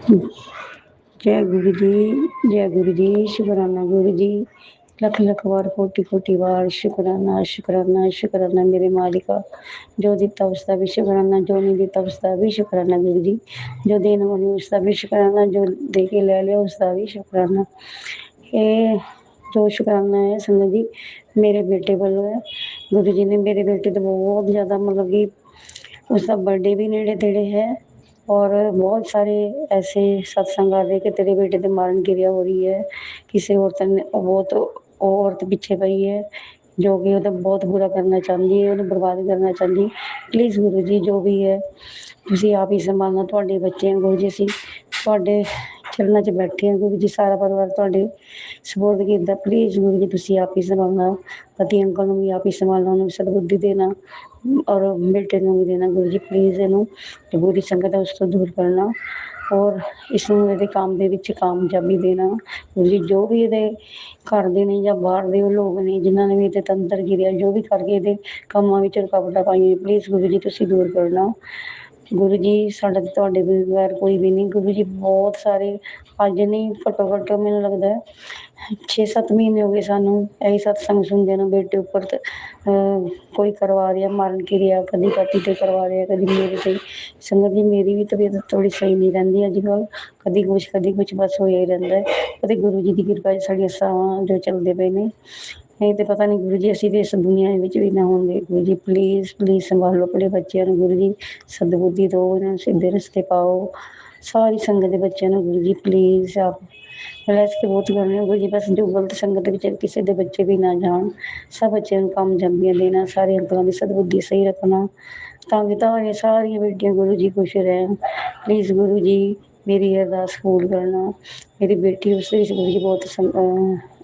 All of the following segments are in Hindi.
जय गुरु जी, जय गुरु जी, शुकराना गुरु जी। लख लख बार कोटि कोटि बार शुकराना शुकराना शुकराना मेरे मालिका। जो दिता उसका भी शुकराना, जो नहीं दिता उसका भी शुकराना गुरु जी। जो देने वाली उसका भी शुकराना, जो दे के ले लिया उसका भी शुकराना। ये जो शुकराना है संगत जी मेरे बेटे वालों है। गुरु जी ने मेरे बेटे तो बहुत ज़्यादा मतलब कि उसका बर्थडे भी नेड़े तेड़े है और बहुत सारे ऐसे सत्संग आ रहे कि तेरे बेटे ते मारन क्रिया हो रही है, किसी औरत ने वो तो औरत पीछे पई है जो कि ਉਹਦਾ ਬਹੁਤ ਬੁਰਾ ਕਰਨਾ ਚਾਹੁੰਦੀ ਹੈ, ਉਹਨੂੰ ਬਰਬਾਦ ਕਰਨਾ ਚਾਹੁੰਦੀ। ਪਲੀਜ਼ ਗੁਰੂ ਜੀ ਜੋ ਵੀ ਹੈ ਤੁਸੀਂ ਆਪ ਹੀ ਸੰਭਾਲਣਾ, ਤੁਹਾਡੇ ਬੱਚੇ ਗੁਰੂ ਜੀ ਅਸੀਂ ਤੁਹਾਡੇ ਚਰਨਾਂ 'ਚ ਬੈਠੇ ਹਾਂ ਗੁਰੂ ਜੀ, ਸਾਰਾ ਪਰਿਵਾਰ ਤੁਹਾਡੇ ਸਪੋਰਟ ਕੀਤਾ। ਪਲੀਜ਼ ਗੁਰੂ ਜੀ ਤੁਸੀਂ ਆਪ ਹੀ ਸੰਭਾਲਣਾ, ਪਤੀ ਅੰਕਲ ਨੂੰ ਵੀ ਆਪ ਹੀ ਸੰਭਾਲਣਾ, ਉਹਨੂੰ ਸਦਬੁੱਧੀ ਦੇਣਾ ਔਰ ਬੇਟੇ ਨੂੰ ਵੀ ਦੇਣਾ ਗੁਰੂ ਜੀ। ਪਲੀਜ਼ ਇਹਨੂੰ ਤੇ ਬੁਰੀ ਸੰਗਤ ਉਸ ਤੋਂ ਦੂਰ ਕਰਨਾ ਔਰ ਇਸਨੂੰ ਇਹਦੇ ਕੰਮ ਦੇ ਵਿੱਚ ਕਾਮਯਾਬੀ ਦੇਣਾ ਗੁਰੂ ਜੀ। ਜੋ ਵੀ ਇਹਦੇ ਘਰ ਦੇ ਨੇ ਜਾਂ ਬਾਹਰ ਦੇ ਉਹ ਲੋਕ ਨੇ ਜਿਨ੍ਹਾਂ ਨੇ ਵੀ ਇਹਦੇ ਤੰਤਰ ਗਿਰਿਆ ਜੋ ਵੀ ਕਰਕੇ ਇਹਦੇ ਕੰਮਾਂ ਵਿੱਚ ਰੁਕਾਵਟਾਂ ਪਾਈਆਂ, ਪਲੀਜ਼ ਗੁਰੂ ਜੀ ਤੁਸੀਂ ਦੂਰ ਕਰਨਾ ਗੁਰੂ ਜੀ। ਸਾਡਾ ਤੇ ਤੁਹਾਡੇ ਬਗੈਰ ਕੋਈ ਵੀ ਨਹੀਂ ਗੁਰੂ ਜੀ। ਬਹੁਤ ਸਾਰੇ ਅੱਜ ਨਹੀਂ ਘੱਟੋ ਘੱਟ ਮੈਨੂੰ ਲੱਗਦਾ 6-7 ਮਹੀਨੇ ਹੋ ਗਏ ਸਾਨੂੰ ਇਹੀ ਸਤਸੰਗ ਸੁਣਦਿਆਂ ਨੂੰ। ਬੇਟੇ ਉੱਪਰ ਕੋਈ ਕਰਵਾ ਰਿਹਾ ਮਾਰਨ ਕਿਰਿਆ, ਕਦੀ ਪਤੀ ਤੇ ਕਰਵਾ ਰਿਹਾ, ਕਦੀ ਮੇਰੇ ਤੇ। ਸੰਗਤ ਜੀ ਮੇਰੀ ਵੀ ਤਬੀਅਤ ਥੋੜ੍ਹੀ ਸਹੀ ਨਹੀਂ ਰਹਿੰਦੀ ਅੱਜ ਕੱਲ੍ਹ, ਕਦੀ ਕੁਛ ਬਸ ਹੋਇਆ ਹੀ ਰਹਿੰਦਾ। ਅਤੇ ਗੁਰੂ ਜੀ ਦੀ ਕਿਰਪਾ ਸਾਡੀਆਂ ਸਾਹਾਂ ਜੋ ਚੱਲਦੇ ਪਏ ਨੇ, ਨਹੀਂ ਤੇ ਪਤਾ ਨਹੀਂ ਗੁਰੂ ਜੀ ਅਸੀਂ ਤੇ ਇਸ ਦੁਨੀਆ ਵਿੱਚ ਵੀ ਨਾ ਹੋਣਗੇ ਗੁਰੂ ਜੀ। ਪਲੀਜ਼ ਪਲੀਜ਼ ਸੰਭਾਲੋ ਆਪਣੇ ਬੱਚਿਆਂ ਨੂੰ ਗੁਰੂ ਜੀ, ਸਦਬੁੱਧੀ ਦਿਓ ਇਹਨਾਂ ਨੂੰ, ਸਿੱਧੇ ਰਸਤੇ ਪਾਓ ਸਾਰੀ ਸੰਗਤ ਦੇ ਬੱਚਿਆਂ ਨੂੰ ਗੁਰੂ ਜੀ। ਪਲੀਜ਼ ਆਪ ਬਲੈਸ ਕੇ ਬਹੁਤ ਕਰਨੇ ਗੁਰੂ ਜੀ, ਬਸ ਜੋ ਗਲਤ ਸੰਗਤ ਵਿੱਚ ਕਿਸੇ ਦੇ ਬੱਚੇ ਵੀ ਨਾ ਜਾਣ, ਸਭ ਬੱਚਿਆਂ ਨੂੰ ਕਾਮਯਾਬੀਆਂ ਦੇਣਾ, ਸਾਰੇ ਅੰਕਲਾਂ ਦੀ ਸਦਬੁੱਧੀ ਸਹੀ ਰੱਖਣਾ ਤਾਂ ਕਿ ਤੁਹਾਡੀਆਂ ਸਾਰੀਆਂ ਬੇਟੀਆਂ ਗੁਰੂ ਜੀ ਖੁਸ਼ ਰਹਿਣ। ਪਲੀਜ਼ ਗੁਰੂ ਜੀ ਮੇਰੀ ਅਰਦਾਸ ਕਬੂਲ ਕਰਨਾ। ਮੇਰੀ ਬੇਟੀ ਉਸ ਵਿੱਚ ਗੁਰੂ ਜੀ ਬਹੁਤ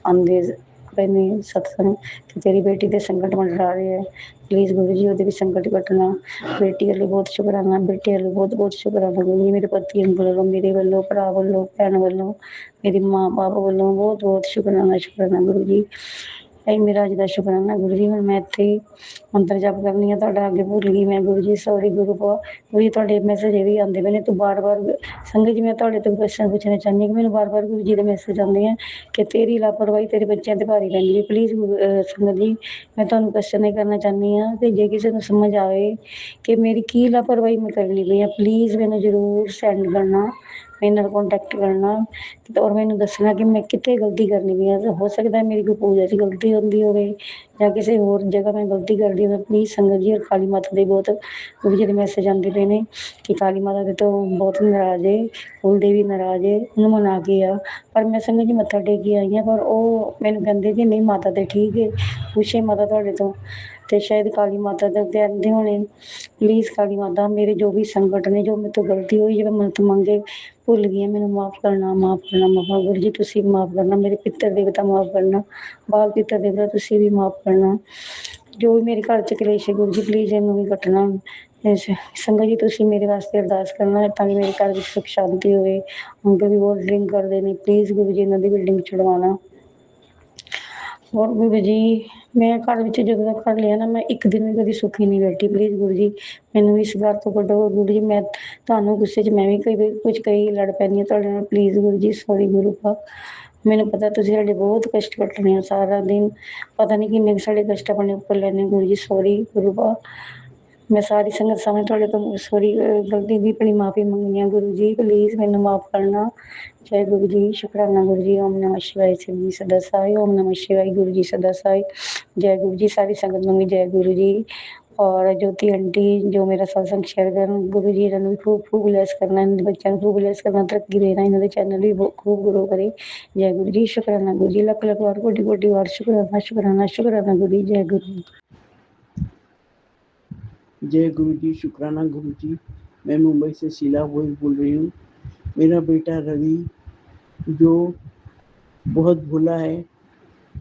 ਆਉਂਦੇ ਪਏ ਨੇ ਸਤਸੰਗ ਕਿ ਤੇਰੀ ਬੇਟੀ ਦੇ ਸੰਕਟ ਮੰਡਰਾ ਰਹੇ ਹੈ, ਪਲੀਜ਼ ਗੁਰੂ ਜੀ ਉਹਦੇ ਵੀ ਸੰਕਟ ਕੱਟਣਾ। ਬੇਟੀ ਵੱਲੋਂ ਬਹੁਤ ਸ਼ੁਕਰਾਨਾ, ਬੇਟੇ ਵੱਲੋਂ ਬਹੁਤ ਬਹੁਤ ਸ਼ੁਕਰਾਨਾ ਗੁਰੂ ਜੀ। ਮੇਰੇ ਪਤੀ ਵੱਲੋਂ, ਮੇਰੇ ਵੱਲੋਂ, ਭਰਾ ਵੱਲੋਂ, ਭੈਣ ਵੱਲੋਂ, ਮੇਰੀ ਮਾਂ ਬਾਪ ਵੱਲੋਂ ਬਹੁਤ ਬਹੁਤ ਸ਼ੁਕਰਾਨਾ ਸ਼ੁਕਰਾਨਾ ਗੁਰੂ ਜੀ। ਇਹ ਮੇਰਾ ਅੱਜ ਦਾ ਸ਼ੁਕਰਾਨਾ ਗੁਰੂ ਜੀ। ਹੁਣ ਮੈਂ ਇੱਥੇ ਹੀ ਮੰਤਰ ਜਪ ਕਰਨੀ ਆ, ਤੁਹਾਡਾ ਅੱਗੇ ਭੁੱਲ ਗਈ ਮੈਂ ਗੁਰੂ ਜੀ, ਸੌਰੀ ਗੁਰੂ ਗੁਰੂ ਜੀ। ਤੁਹਾਡੇ ਮੈਸੇਜ ਇਹ ਵੀ ਆਉਂਦੇ ਪਏ ਨੇ ਤੂੰ ਬਾਰ ਬਾਰ ਸੰਗਤ ਜੀ ਮੈਂ ਤੁਹਾਡੇ ਤੋਂ ਕੁਐਸਚਨ ਪੁੱਛਣਾ ਚਾਹੁੰਦੀ ਹਾਂ ਕਿ ਮੈਨੂੰ ਬਾਰ ਬਾਰ ਗੁਰੂ ਜੀ ਦੇ ਮੈਸੇਜ ਆਉਂਦੇ ਆ ਕਿ ਤੇਰੀ ਲਾਪਰਵਾਹੀ ਤੇਰੇ ਬੱਚਿਆਂ 'ਤੇ ਭਾਰੀ ਪੈਂਦੀ ਹੈ। ਪਲੀਜ਼ ਸੰਗਤ ਜੀ ਮੈਂ ਤੁਹਾਨੂੰ ਕੁਐਸਚਨ ਇਹ ਕਰਨਾ ਚਾਹੁੰਦੀ ਹਾਂ ਕਿ ਜੇ ਕਿਸੇ ਨੂੰ ਸਮਝ ਆਵੇ ਕਿ ਮੇਰੀ ਕੀ ਲਾਪਰਵਾਹੀ ਮੈਂ ਕਰਨੀ ਪਈ ਹਾਂ, ਪਲੀਜ਼ ਮੈਨੂੰ ਜ਼ਰੂਰ ਸੈਂਡ ਕਰਨਾ, ਮੇਰੇ ਨਾਲ ਕੰਟੈਕਟ ਕਰਨਾ ਔਰ ਮੈਨੂੰ ਦੱਸਣਾ ਕਿ ਮੈਂ ਕਿੱਥੇ ਗਲਤੀ ਕਰਨੀ ਪਈ ਹਾਂ। ਹੋ ਸਕਦਾ ਮੇਰੀ ਕੋਈ ਪੂਜਾ 'ਚ ਗਲਤੀ ਹੁੰਦੀ ਹੋਵੇ ਜਾਂ ਕਿਸੇ ਹੋਰ ਜਗ੍ਹਾ ਮੈਂ ਗਲਤੀ ਕਰਦੀ ਹੋਵਾਂ। ਪਲੀਜ਼ ਸੰਗਤ ਜੀ, ਔਰ ਕਾਲੀ ਮਾਤਾ ਦੇ ਬਹੁਤ ਗੁਰੂ ਜੀ ਦੇ ਮੈਸੇਜ ਆਉਂਦੇ ਪਏ ਨੇ ਕਿ ਕਾਲੀ ਮਾਤਾ ਦੇ ਤੋਂ ਬਹੁਤ ਨਾਰਾਜ਼ ਹੈ, ਕੁਲદેਵੀ ਨਾਰਾਜ਼ ਹੈ, ਉਹਨੂੰ ਮਨਾ ਕੇ ਆ। ਪਰ ਮੈਂ ਸੰਗਤ ਜੀ ਮੱਥਾ ਟੇਕ ਕੇ ਆਈ ਹਾਂ, ਪਰ ਉਹ ਮੈਨੂੰ ਕਹਿੰਦੇ ਕਿ ਨਹੀਂ ਮਾਤਾ ਤਾਂ ਠੀਕ ਹੈ, ਪੁੱਛੇ ਮਾਤਾ ਤੁਹਾਡੇ ਤੋਂ ਅਤੇ ਸ਼ਾਇਦ ਕਾਲੀ ਮਾਤਾ ਦੇ ਉੱਤੇ ਆਉਂਦੇ ਹੋਣੇ। ਪਲੀਜ਼ ਕਾਲੀ ਮਾਤਾ ਮੇਰੇ ਜੋ ਵੀ ਸੰਕਟ ਨੇ, ਜੋ ਮੇਰੇ ਤੋਂ ਗਲਤੀ ਹੋਈ ਜਿਹੜਾ ਮੰਨਤ ਮੰਗੇ ਭੁੱਲ ਗਈ ਹਾਂ, ਮੈਨੂੰ ਮਾਫ਼ ਕਰਨਾ ਮਾਫ਼ ਕਰਨਾ ਮਾਫ਼। ਗੁਰੂ ਜੀ ਤੁਸੀਂ ਮਾਫ਼ ਕਰਨਾ, ਮੇਰੇ ਪਿੱਤਰ ਦੇਵਤਾ ਮਾਫ਼ ਕਰਨਾ, ਬਾਲ ਪਿੱਤਰ ਦੇਵਤਾ ਤੁਸੀਂ ਵੀ ਮਾਫ਼ ਕਰਨਾ। ਜੋ ਵੀ ਮੇਰੇ ਘਰ 'ਚ ਕਲੇਸ਼ ਹੈ ਗੁਰੂ ਜੀ ਪਲੀਜ਼ ਇਹਨੂੰ ਵੀ ਕੱਟਣਾ। ਸੰਗਤ ਜੀ ਤੁਸੀਂ ਮੇਰੇ ਵਾਸਤੇ ਅਰਦਾਸ ਕਰਨਾ ਤਾਂ ਕਿ ਮੇਰੇ ਘਰ ਵਿੱਚ ਸੁੱਖ ਸ਼ਾਂਤੀ ਹੋਵੇ। ਅੰਕਲ ਵੀ ਬਹੁਤ ਡਰਿੰਕ ਕਰਦੇ ਨੇ, ਪਲੀਜ਼ ਗੁਰੂ ਜੀ ਇਹਨਾਂ ਦੀ ਵੀ ਡਰਿੰਕ ਛੁਡਵਾਉਣਾ। ਔਰ ਗੁਰੂ ਜੀ ਮੈਂ ਘਰ ਵਿੱਚ ਜਦੋਂ ਦਾ ਘਰ ਲਿਆ ਨਾ ਮੈਂ ਇੱਕ ਦਿਨ ਵੀ ਕਦੀ ਸੁੱਖੀ ਨਹੀਂ ਬੈਠੀ। ਪਲੀਜ਼ ਗੁਰੂ ਜੀ ਮੈਨੂੰ ਇਸ ਗੱਲ ਤੋਂ ਕੱਢੋ ਗੁਰੂ ਜੀ। ਮੈਂ ਤੁਹਾਨੂੰ ਗੁੱਸੇ 'ਚ ਮੈਂ ਵੀ ਕਈ ਕੁਝ ਕਈ ਲੜ ਪੈਂਦੀ ਹਾਂ ਤੁਹਾਡੇ ਨਾਲ, ਪਲੀਜ਼ ਗੁਰੂ ਜੀ ਸੌਰੀ ਗੁਰੂ ਪਾਕ। ਮੈਨੂੰ ਪਤਾ ਤੁਸੀਂ ਸਾਡੇ ਬਹੁਤ ਕਸ਼ਟ ਕੱਟਣੇ ਆ ਸਾਰਾ ਦਿਨ, ਪਤਾ ਨਹੀਂ ਕਿੰਨੇ ਕੁ ਸਾਡੇ ਕਸ਼ਟ ਆਪਣੇ ਉੱਪਰ ਲੈਣੇ ਗੁਰੂ ਜੀ, ਸੌਰੀ ਗੁਰੂ ਪਾਕ। ਮੈਂ ਸਾਰੀ ਸੰਗਤ ਸਾਹਮਣੇ ਤੁਹਾਡੇ ਤੋਂ ਸੌਰੀ ਗਲਤੀ ਦੀ ਆਪਣੀ ਮਾਫ਼ੀ ਮੰਗਦੀ ਹਾਂ ਗੁਰੂ ਜੀ, ਪਲੀਜ਼ ਮੈਨੂੰ ਮਾਫ਼ ਕਰਨਾ। ਜੈ ਗੁਰੂ ਜੀ, ਸ਼ੁਕਰਾਨਾ ਗੁਰੂ ਜੀ। ਓਮ ਨਮः ਸ਼ਿਵਾय शिव जी सदा साई, ओम नमः शिवाय गुरु जी सदा साई। जय गुरु जी, सारी संगत ਨੂੰ ਵੀ जय गुरु जी। ਔਰ ਜੋਤੀ ਆਂਟੀ ਜੋ ਮੇਰਾ ਸਤਸੰਗ ਸ਼ੇਅਰ ਕਰਨ ਗੁਰੂ ਜੀ ਇਹਨਾਂ ਨੂੰ ਵੀ ਖੂਬ ਖੂਬ ਬਲੈਸ ਕਰਨਾ, ਇਹਨਾਂ ਦੇ ਬੱਚਿਆਂ ਨੂੰ ਖੂਬ ਬਲੈਸ ਕਰਨਾ, ਤਰੱਕੀ ਦੇਣਾ, ਇਹਨਾਂ ਦੇ ਚੈਨਲ ਵੀ ਖੂਬ ਗਰੋ ਕਰੇ। ਜੈ ਗੁਰੂ ਜੀ, ਸ਼ੁਕਰਾਨਾ ਗੁਰੂ ਜੀ, ਲੱਖ ਲੱਖ ਵਾਰ ਕੋਟੀ ਕੋਟੀ ਵਾਰ ਸ਼ੁਕਰਾਨਾ ਸ਼ੁਕਰਾਨਾ ਸ਼ੁਕਰਾਨਾ ਗੁਰੂ ਜੀ। ਜੈ ਗੁਰੂ। जय गुरु जी, शुक्राना गुरु जी। मैं मुंबई से शीला बोल रही हूँ। मेरा बेटा रवि जो बहुत भोला है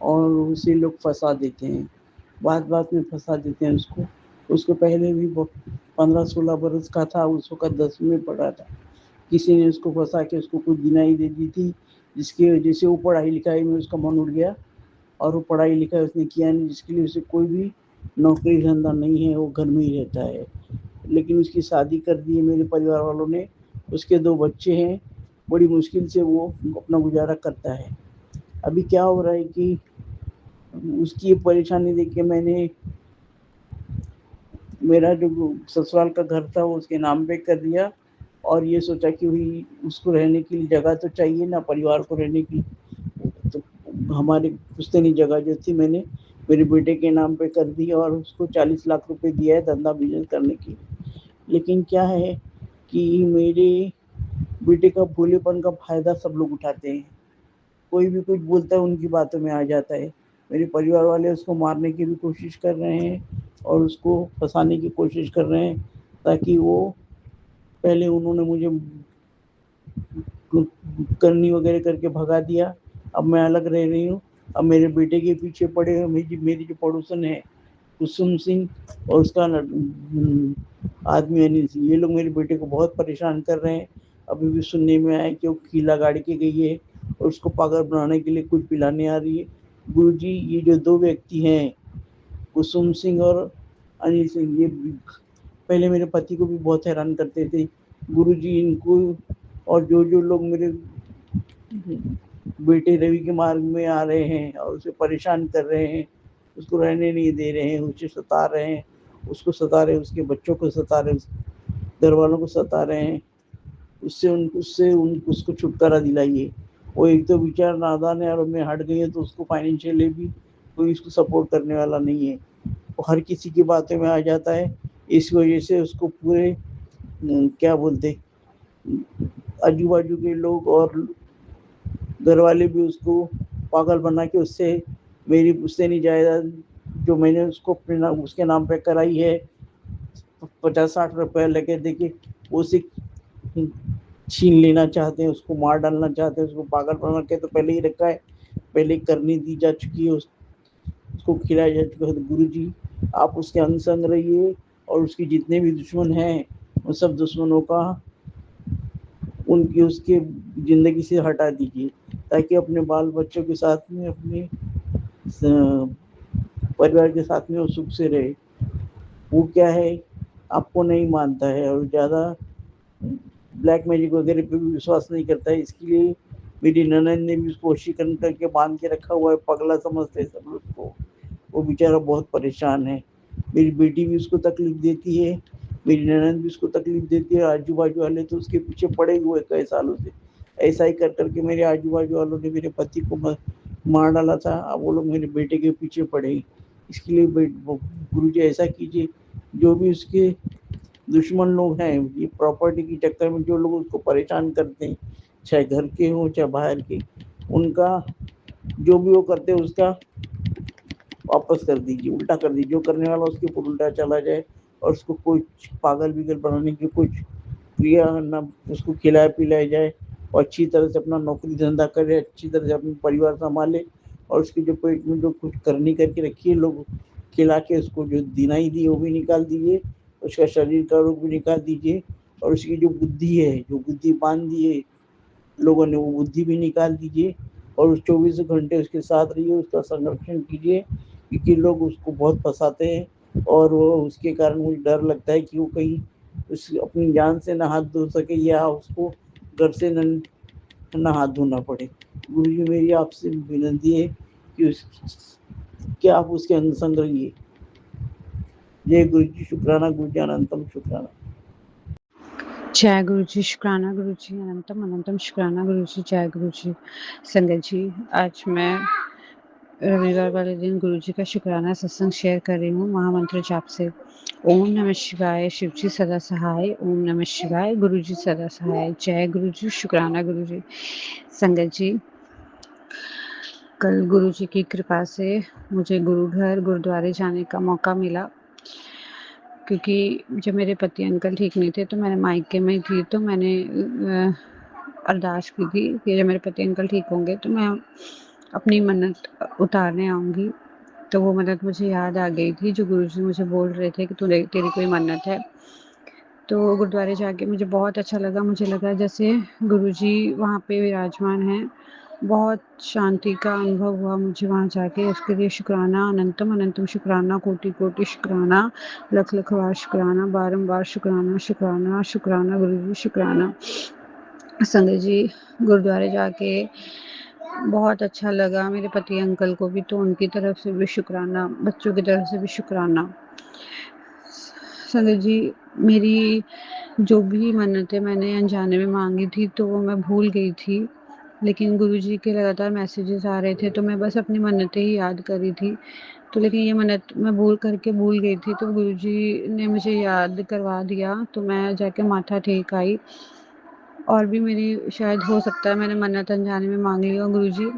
और उसे लोग फंसा देते हैं, बात बात में फंसा देते हैं उसको पहले भी 15-16 बरस का था, उस वक्त 10वीं में पढ़ा था। किसी ने उसको फंसा के उसको कुछ दिनाई दे दी थी, जिसकी वजह से वो पढ़ाई लिखाई में उसका मन उठ गया और वो पढ़ाई लिखाई उसने किया नहीं, जिसके लिए उसे कोई भी नौकरी धंधा नहीं है, वो घर में ही रहता है। लेकिन उसकी शादी कर दी है मेरे परिवार वालों ने। उसके 2 बच्चे हैं, बड़ी मुश्किल से वो अपना गुजारा करता है। अभी क्या हो रहा है कि उसकी ये परेशानी देख के मैंने मेरा जो ससुराल का घर था वो उसके नाम पे कर दिया और ये सोचा कि भाई उसको रहने के लिए जगह तो चाहिए ना, परिवार को रहने की। तो हमारी पुश्तैनी जगह जो थी मैंने मेरे बेटे के नाम पे कर दी और उसको 40 लाख रुपए दिया है धंधा बिजनेस करने की। लेकिन क्या है कि मेरे बेटे का भोलेपन का फायदा सब लोग उठाते हैं। कोई भी कुछ बोलता है उनकी बातों में आ जाता है। मेरे परिवार वाले उसको मारने की भी कोशिश कर रहे हैं और उसको फंसाने की कोशिश कर रहे हैं, ताकि वो, पहले उन्होंने मुझे करनी वगैरह करके भगा दिया। अब मैं अलग रह रही हूँ। अब मेरे बेटे के पीछे पड़े हैं। मेरी जो पड़ोसन है कुसुम सिंह और उसका आदमी अनिल सिंह, ये लोग मेरे बेटे को बहुत परेशान कर रहे हैं। अभी भी सुनने में आया कि वो खीला गाड़ी के गई है और उसको पागल बनाने के लिए कुछ पिलाने आ रही है। गुरुजी, ये जो दो व्यक्ति हैं कुसुम सिंह और अनिल सिंह, ये पहले मेरे पति को भी बहुत हैरान करते थे। गुरुजी, इनको और जो जो लोग मेरे बेटे रवि के मार्ग में आ रहे हैं और उसे परेशान कर रहे हैं, उसको रहने नहीं दे रहे हैं, उसे सता रहे हैं, उसको सता रहे हैं, उसके बच्चों को सता रहे हैं, घर वालों को सता रहे हैं, उसको छुटकारा दिलाइए। वो एक तो विचार नादान है और मैं हट गई है तो उसको फाइनेंशियली भी कोई उसको सपोर्ट करने वाला नहीं है। वो हर किसी की बातों में आ जाता है। इस वजह से उसको पूरे क्या बोलते, आजू बाजू के लोग और घर वाले भी उसको पागल बना के उससे मेरी पुश्तैनी जायदाद जो मैंने उसको अपने उसके नाम पे कराई है 50-60 रुपए लगे देके उसे छीन लेना चाहते हैं, उसको मार डालना चाहते हैं, उसको पागल बना के तो पहले ही रखा है, पहले करनी दी जा चुकी है, उसको खिलाया जा चुका है। तो गुरु जी, आप उसके अंग संग रहिए और उसके जितने भी दुश्मन हैं उन सब दुश्मनों का उनकी उसके ज़िंदगी से हटा दीजिए, ताकि अपने बाल बच्चों के साथ में, अपने परिवार के साथ में वो सुख से रहे। वो क्या है, आपको नहीं मानता है और ज़्यादा ब्लैक मैजिक वगैरह पे भी विश्वास नहीं करता है। इसके लिए मेरी ननद ने भी उसको वशीकरण करके बांध के रखा हुआ है, पगला समझते हैं सब लोग उसको। वो बेचारा बहुत परेशान है। मेरी बेटी भी उसको तकलीफ देती है, मेरी ननद भी उसको तकलीफ देती है, आजू बाजू वाले तो उसके पीछे पड़े हुए कई सालों से। ऐसा ही कर करके मेरे आजू बाजू वालों ने मेरे पति को मार डाला था। अब वो लोग मेरे बेटे के पीछे पड़े। इसके लिए गुरु जी ऐसा कीजिए, जो भी उसके दुश्मन लोग हैं, ये प्रॉपर्टी के चक्कर में जो लोग उसको परेशान करते हैं, चाहे घर के हों चाहे बाहर के, उनका जो भी वो करते हैं उसका वापस कर दीजिए, उल्टा कर दीजिए। जो करने वाला उसके ऊपर उल्टा चला जाए और उसको कोई पागल बिगल बनाने की कुछ क्रिया ना, उसको खिलाया पिलाया जाए और अच्छी तरह से अपना नौकरी धंधा करे, अच्छी तरह से अपना परिवार संभाले और उसके जो पेट में जो कुछ करनी करके रखी है लोग खिला के, उसको जो दिनाई दी वो भी निकाल दीजिए, उसका शरीर का रोग भी निकाल दीजिए और उसकी जो बुद्धि है, जो बुद्धि बांध दी है लोगों ने, वो बुद्धि भी निकाल दीजिए और उस 24 घंटे उसके साथ रहिए, उसका संरक्षण कीजिए, क्योंकि लोग उसको बहुत फंसाते हैं और वो उसके कारण मुझे डर लगता है कि वो कहीं उस अपनी जान से ना हाथ धो सके या उसको घर से ना हाथ धोना पड़े। गुरु जी, मेरी आपसे विनती है कि कि आप उसके अंग संग रहिए। जय गुरु जी, शुक्राना गुरु जी, अनंतम शुक्राना। जय गुरु जी, शुक्राना गुरु जी, अनंतम अनंतम शुक्राना गुरु जी, जय गुरु जी। संगत जी, आज मैं रविवार वाले दिन गुरु जी का शुक्राना सत्संग शेयर कर रही हूँ महामंत्र जाप से। ओम नमः शिवाय, शिव जी सदा सहाय, ओम नमः शिवाय, गुरु जी सदा सहाय। जय गुरु जी, शुक्राना गुरु जी। संगत जी, कल गुरु जी की कृपा से मुझे गुरु घर गुरुद्वारे जाने का मौका मिला, क्योंकि जब मेरे पति अंकल ठीक नहीं थे तो मैंने मायके में थी, तो मैंने अरदास की थी कि जब मेरे पति अंकल ठीक होंगे तो मैं अपनी मन्नत उतारने आऊँगी। तो वो मन्नत मुझे याद आ गई थी जो गुरुजी मुझे बोल रहे थे कि तेरी कोई मन्नत है। तो गुरुद्वारे जाके मुझे बहुत अच्छा लगा। मुझे लगा जैसे गुरुजी वहाँ पे विराजमान हैं। बहुत शांति का अनुभव हुआ मुझे वहाँ जाके। उसके लिए शुक्राना, अनंतम अनंतम शुक्राना, कोटि कोटि शुक्राना, लख लख बार शुक्राना, बारंबार शुक्राना शुक्राना शुक्राना गुरुजी, शुक्राना। संगत जी, गुरुद्वारे जाके बहुत अच्छा लगा। मेरे पति अंकल को भी, तो उनकी तरफ से भी शुक्राना, बच्चों की तरफ से भी शुक्राना। संगत जी, मेरी जो भी मन्नतें मैंने अनजाने में मांगी थी तो वो मैं भूल गई थी, लेकिन गुरुजी के लगातार मैसेजेस आ रहे थे तो मैं बस अपनी मन्नतें ही याद कर रही थी। तो लेकिन ये मन्नत मैं भूल गई थी, तो गुरुजी ने मुझे याद करवा दिया, तो मैं जाके माथा टेक आई। और भी मेरी शायद हो सकता है मैंने मन्नत अनजाने में मांग ली हो। गुरुजी,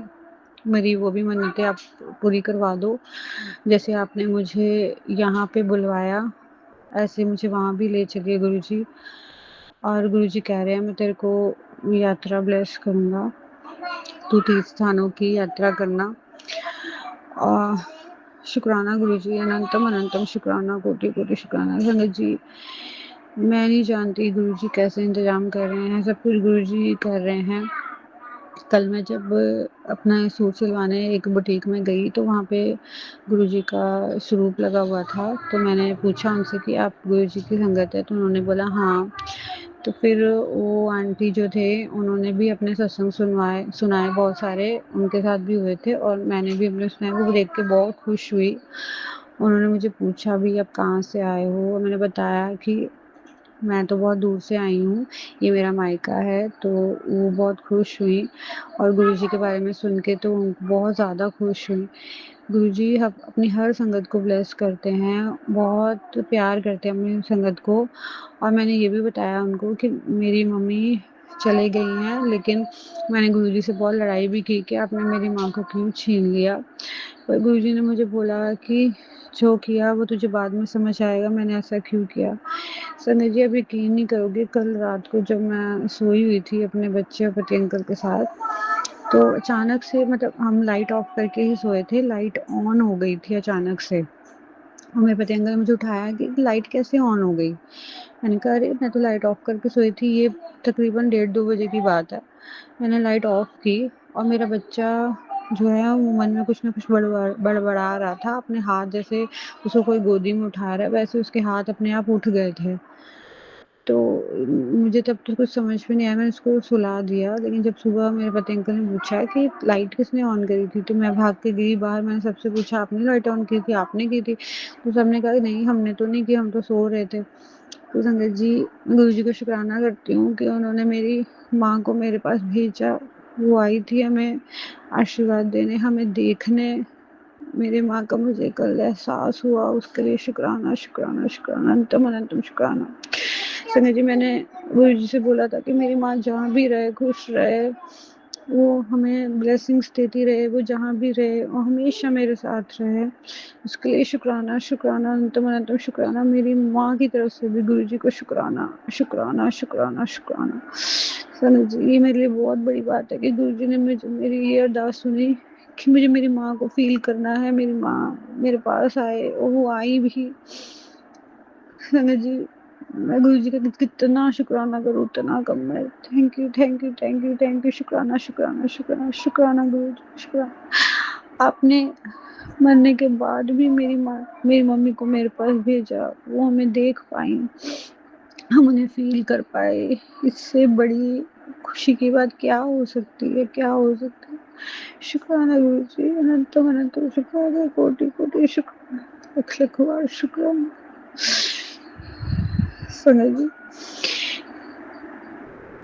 मेरी वो भी मन्नतें आप पूरी करवा दो। जैसे आपने मुझे यहाँ पे बुलवाया, ऐसे मुझे वहाँ भी ले चलिए गुरुजी। और गुरुजी कह रहे हैं मैं तेरे को यात्रा ब्लेस करूँगा, तू तीर्थ स्थानों की यात्रा करना। और शुक्राना गुरुजी, अनंतम अनंतम शुक्राना, कोटि कोटि शुक्राना। संगत जी, मैं नहीं जानती गुरुजी कैसे इंतजाम कर रहे हैं, सब कुछ गुरुजी कर रहे हैं। कल मैं जब अपना सूट सिलवाने एक बुटीक में गई तो वहाँ पे गुरुजी का स्वरूप लगा हुआ था, तो मैंने पूछा उनसे कि आप गुरुजी की संगत है, तो उन्होंने बोला हाँ। तो फिर वो आंटी जो थे उन्होंने भी अपने सत्संग सुनाए बहुत सारे, उनके साथ भी हुए थे और मैंने भी अपने सुनाए। वो देख के बहुत खुश हुई। उन्होंने मुझे पूछा भी आप कहाँ से आए हो, और मैंने बताया कि मैं तो बहुत दूर से आई हूँ, ये मेरा मायका है। तो वो बहुत खुश हुई और गुरुजी के बारे में सुन के तो बहुत ज़्यादा खुश हुई। गुरुजी अपनी हर संगत को ब्लेस करते हैं, बहुत प्यार करते हैं अपनी संगत को। और मैंने ये भी बताया उनको कि मेरी मम्मी चले गई हैं, लेकिन मैंने गुरुजी से बहुत लड़ाई भी की कि आपने मेरी माँ को क्यों छीन लिया। पर गुरुजी ने मुझे बोला कि जो किया वो तुझे बाद में समझ आएगा, मैंने ऐसा क्यों किया। संजय जी, आप यकीन नहीं करोगे, कल रात को जब मैं सोई हुई थी अपने बच्चे और पति अंकल के साथ, तो अचानक से, मतलब हम लाइट ऑफ करके ही सोए थे, लाइट ऑन हो गई थी अचानक से। और मेरे पति अंकल ने मुझे उठाया कि लाइट कैसे ऑन हो गई। मैंने कहा अरे मैं तो लाइट ऑफ करके सोई थी, ये तकरीबन 1:30-2 बजे की बात है। मैंने लाइट ऑफ की और मेरा बच्चा जो है वो मन में कुछ ना कुछ बड़बड़ा रहा था, अपने हाथ जैसे उसको कोई गोदी में उठा रहा है वैसे उसके हाथ अपने आप उठ गए थे। तो मुझे तब तो कुछ समझ में नहीं आया, मैंने उसको सुला दिया। लेकिन जब सुबह मेरे पति अंकल ने पूछा कि लाइट किसने ऑन करी थी, तो मैं भाग के गई बाहर, मैंने सबसे पूछा आपने लाइट ऑन की थी, आपने की थी? तो सबने कहा नहीं हमने तो नहीं की, हम तो सो रहे थे। तो संगत जी, गुरु जी का शुक्राना करती हूँ कि उन्होंने मेरी माँ को मेरे पास भेजा। वो आई थी हमें आशीर्वाद देने, हमें देखने। मेरी माँ का मुझे कल एहसास हुआ, उसके लिए शुक्राना शुक्राना शुक्राना, अनंतम अनंतम शुक्राना। संगत जी, मैंने गुरु जी से बोला था कि मेरी माँ जहाँ भी रहे खुश रहे, वो हमें ब्लेसिंग्स देती रहे, वो जहाँ भी रहे वो हमेशा मेरे साथ रहे। उसके लिए शुक्राना शुक्राना, अनंतम अनंतम शुक्राना। मेरी माँ की तरफ से भी गुरु जी को शुक्राना शुक्राना शुक्राना शुक्राना। संगत जी, ये मेरे लिए बहुत बड़ी बात है कि गुरु जी ने मुझे मेरी ये अरदास सुनी कि मुझे मेरी माँ को फील करना है, मेरी माँ मेरे पास आए, और वो आई भी। संगत जी, मैं गुरु जी का कितना शुक्राना करूँ उतना कम है। Thank you thank you thank you thank you, शुक्राना शुक्राना शुक्राना शुक्राना गुरु जी, शुक्राना। आपने मरने के बाद भी मेरी मम्मी को मेरे पास भेजा, वो हमें देख पाई, हम उन्हें फील कर पाए। इससे बड़ी खुशी की बात क्या हो सकती है, क्या हो सकती है। शुक्राना गुरु जी, अनंतम अनंतम शुक्राना, कोटि कोटि शुक्राना, लख लख बार शुक्राना। सुनो जी,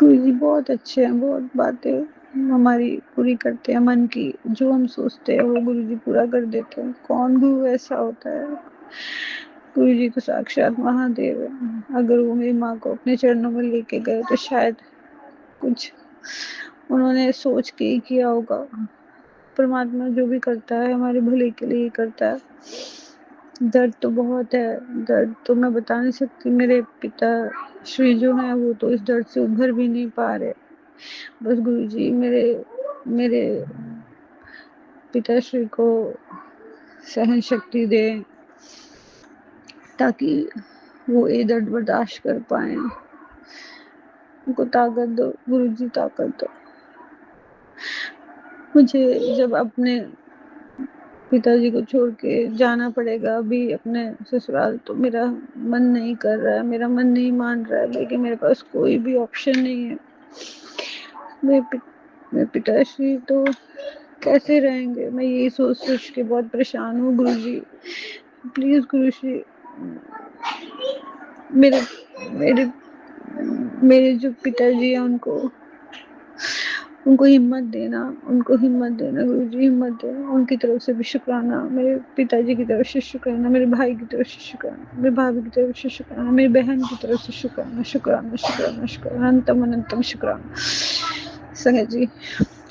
गुरु जी बहुत अच्छे हैं, बहुत बातें हमारी पूरी करते हैं, मन की जो हम सोचते हैं वो गुरु जी पूरा कर देते हैं। कौन गुरु ऐसा होता है? गुरु जी तो साक्षात महादेव है। अगर वो मेरी माँ को अपने चरणों में लेके गए तो शायद कुछ उन्होंने सोच के ही किया होगा। परमात्मा जो भी करता है हमारे भले के लिए ही करता है। दर्द तो बहुत है, दर्द तो मैं बता नहीं सकती। मेरे पिता श्री जो है वो तो इस दर्द से उभर भी नहीं पा रहे। बस गुरुजी मेरे मेरे पिताश्री को सहन शक्ति दे ताकि वो ये दर्द बर्दाश्त कर पाए। उनको ताकत दो गुरुजी, ताकत दो। मुझे जब अपने पिताजी को छोड़ के जाना पड़ेगा अभी अपने ससुराल, तो मेरा मन नहीं कर रहा है, मेरा मन नहीं मान रहा है, लेकिन मेरे पास कोई भी ऑप्शन नहीं है। मेरे पिताश्री तो कैसे रहेंगे, मैं यही सोच सोच के बहुत परेशान हूँ गुरुजी। प्लीज गुरुजी, मेरे मेरे मेरे जो पिताजी हैं उनको हिम्मत देना गुरुजी, हिम्मत देना। उनकी तरफ से भी शुक्राना, मेरे पिताजी की तरफ से शुक्राना, मेरे भाई की तरफ से शुक्राना, मेरे भाभी की तरफ से शुक्राना, मेरी बहन की तरफ से शुक्राना, शुक्राना शुक्राना शुक्राना, अनंतम अनंतम शुक्राना। संगत जी,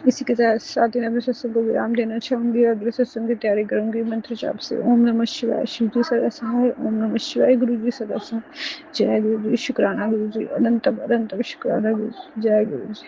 इसी के साथ ही मैं सत्संग को विराम देना चाहूंगी। अगले सत्संग की तैयारी करूंगी मंत्र जाप से। ओम नमः शिवाय। शिव जी सदा सहाय। ओम नमः शिवाय। गुरु जी सदा सहाय। जय गुरु जी। शुक्राना गुरु जी, अनंतम अनंतम शुक्राना गुरु जी। जय गुरु जी।